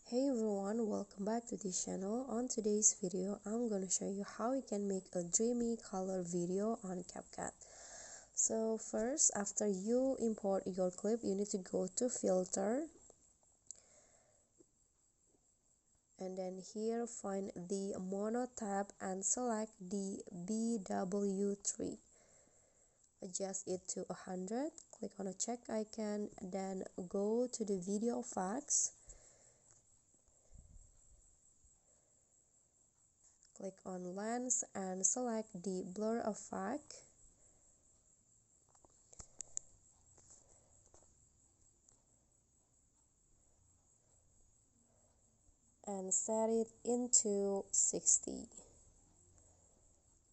Hey everyone, welcome back to this channel. On today's video, I'm gonna show you how you can make a dreamy color video on CapCut. So first, after you import your clip, you need to go to filter, and then here find the mono tab and select the BW3. Adjust it to 100, click on a check icon, then go to the video effects. Click on lens and select the blur effect. And set it into 60.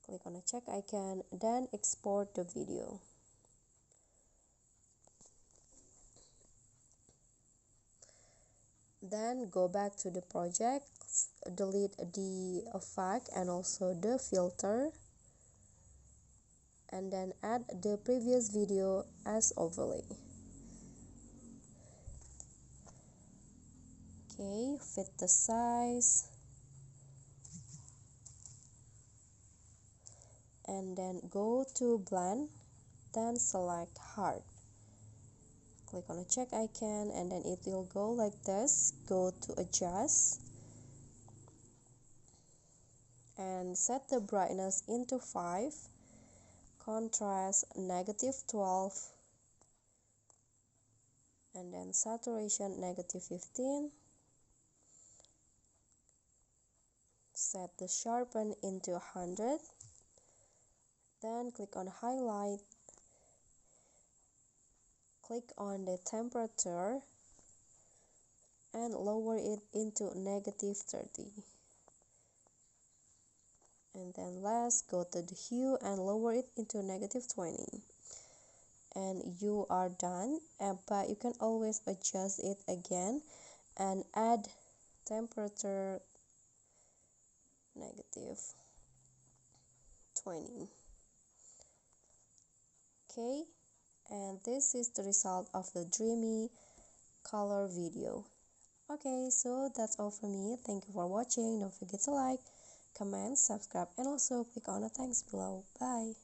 Click on a check icon, then export the video. Then go back to the project, delete the effect and also the filter, and then add the previous video as overlay. Okay, fit the size, and then go to blend, then select hard. Click on a check icon and then it will go like this. Go to adjust and set the brightness into 5, contrast -12, and then saturation -15. Set the sharpen into 100, then click on highlight, click on the temperature and lower it into -30. And then last, go to the hue and lower it into -20. And you are done, but you can always adjust it again and add temperature -20. Okay, and this is the result of the dreamy color video. Okay, so that's all from me. Thank you for watching. Don't forget to like, comment, subscribe, and also click on the thanks below. Bye.